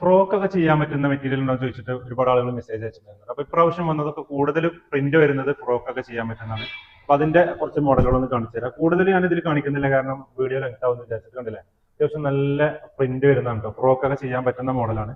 Frock ഒക്കെ ചെയ്യാൻ പറ്റുന്ന മെറ്റീരിയൽ ഉണ്ടോ എന്ന് ചോദിച്ചിട്ട് ഒരുപാട് ആളുകൾ മെസ്സേജ് അയച്ചിട്ടുണ്ടായിരുന്നു. അപ്പൊ ഇപ്രാവശ്യം വന്നതൊക്കെ കൂടുതൽ പ്രിന്റ് വരുന്നത് ഫ്രോക്ക് ഒക്കെ ചെയ്യാൻ പറ്റുന്നതാണ്. അപ്പൊ അതിന്റെ കുറച്ച് മോഡലുകളൊന്ന് കാണിച്ചു തരാം. കൂടുതൽ ഞാൻ ഇതിൽ കാണിക്കുന്നില്ല, കാരണം വീഡിയോ ലെങ്ത് ആവുന്ന വിചാരിച്ചിട്ട്. കണ്ടില്ലേ, അത്യാവശ്യം നല്ല പ്രിന്റ് വരുന്നുണ്ട്. ഫ്രോക്ക് ഒക്കെ ചെയ്യാൻ പറ്റുന്ന മോഡലാണ്.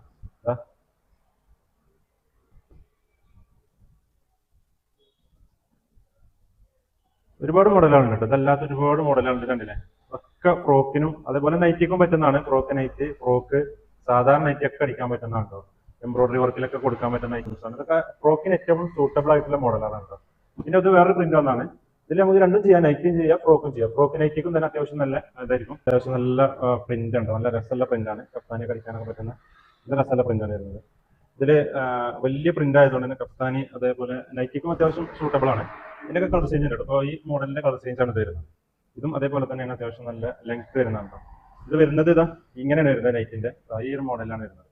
ഒരുപാട് മോഡലുകളുണ്ട് കേട്ടോ, ഇതല്ലാത്ത ഒരുപാട് മോഡലുകളുണ്ട്. കണ്ടില്ലേ, ഒക്കെ ഫ്രോക്കിനും അതേപോലെ നൈറ്റിക്കും പറ്റുന്നതാണ്. ഫ്രോക്ക്, നൈറ്റ്, ഫ്രോക്ക്, സാധാരണ നൈറ്റി ഒക്കെ അടിക്കാൻ പറ്റുന്നതാണ് കേട്ടോ. എംബ്രോയിഡറി വർക്കിലൊക്കെ കൊടുക്കാൻ പറ്റുന്ന ഐറ്റംസ് ആണ് ഇതൊക്കെ. ഫ്രോക്കിന് ഏറ്റവും സൂട്ടബിൾ ആയിട്ടുള്ള മോഡലാണ് കേട്ടോ. പിന്നെ അത് വേറെ പ്രിന്റ് ഒന്നാണ്. ഇതിൽ നമുക്ക് രണ്ടും ചെയ്യാം, നൈറ്റിയും ചെയ്യാം, ഫ്രോക്കും ചെയ്യാം. ഫ്രോക്ക് നൈറ്റിക്കും തന്നെ അത്യാവശ്യം നല്ല ഇതായിരിക്കും. അത്യാവശ്യം നല്ല പ്രിന്റ് ഉണ്ട്, നല്ല രസമുള്ള പ്രിന്റ് ആണ്. കഫ്താനി കളിക്കാനൊക്കെ പറ്റുന്ന നല്ല രസമുള്ള പ്രിന്റ് ആണ് വരുന്നത്. ഇതില് വലിയ പ്രിന്റ് ആയതുകൊണ്ട് തന്നെ കഫ്താനി അതേപോലെ നൈറ്റിക്കും അത്യാവശ്യം സൂട്ടബിൾ ആണ്. ഇതിനൊക്കെ കളർ ചേഞ്ച് ഉണ്ട്. അപ്പോൾ ഈ മോഡലിന്റെ കളർ ചേഞ്ച് ആണ് വരുന്നത്. ഇതും അതേപോലെ തന്നെയാണ്, അത്യാവശ്യം നല്ല ലെങ്ത് വരുന്നുണ്ടോ. ഇത് വരുന്നത് ഇതാ ഇങ്ങനെയാണ് വരുന്നത്, നൈറ്റിന്റെ ഈ ഒരു മോഡലാണ് വരുന്നത്.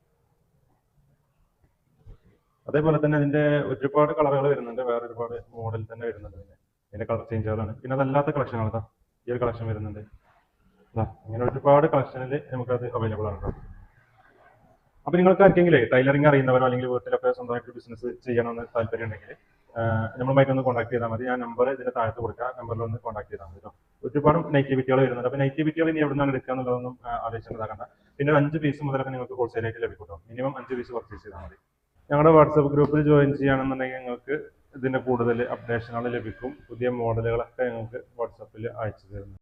അതേപോലെ തന്നെ അതിന്റെ ഒരുപാട് കളറുകൾ വരുന്നുണ്ട്, വേറെ ഒരുപാട് മോഡൽ തന്നെ വരുന്നുണ്ട്. ഇതിന്റെ കളർ ചേഞ്ചുകളാണ്. പിന്നെ അതല്ലാത്ത കളക്ഷനുകൾ ഇതാ ഈ ഒരു കളക്ഷൻ വരുന്നുണ്ട്. അങ്ങനെ ഒരുപാട് കളക്ഷനിൽ നമുക്കത് അവൈലബിൾ ആണ്. അപ്പൊ നിങ്ങൾക്ക് ആർക്കെങ്കിലും ടൈലറിംഗ് അറിയുന്നവരോ അല്ലെങ്കിൽ വീട്ടിലൊക്കെ സ്വന്തമായിട്ട് ബിസിനസ് ചെയ്യണമെന്ന് താല്പര്യം ഉണ്ടെങ്കിൽ നമ്മളുമായിട്ട് ഒന്ന് കോൺടാക്ട് ചെയ്താൽ മതി. ഞാൻ നമ്പർ ഇതിന്റെ താഴത്ത് കൊടുക്കുക, നമ്പറിൽ ഒന്ന് കോൺടാക്ട് ചെയ്താൽ മതി കേട്ടോ. ഒരുപാട് നൈറ്റിവിറ്റികൾ വരുന്നുണ്ട്. അപ്പൊ നൈറ്റിവിറ്റികൾ ഇനി എവിടെ നിന്നാണ് എടുക്കുക എന്നുള്ളതൊന്നും ആലോചിക്കേണ്ടതാകണ്ട. പിന്നെ 5 പീസ് മുതലൊക്കെ നിങ്ങൾക്ക് ഹോൾസെയിലായിട്ട് ലഭിക്കും കേട്ടോ. മിനിമം 5 പീസ് പർച്ചേസ് ചെയ്താൽ മതി. ഞങ്ങളുടെ വാട്സപ്പ് ഗ്രൂപ്പിൽ ജോയിൻ ചെയ്യുകയാണെന്നുണ്ടെങ്കിൽ നിങ്ങൾക്ക് ഇതിന്റെ കൂടുതൽ അപ്ഡേഷനുകൾ ലഭിക്കും. പുതിയ മോഡലുകളൊക്കെ ഞങ്ങൾക്ക് വാട്സപ്പിൽ അയച്ചു തരുന്നു.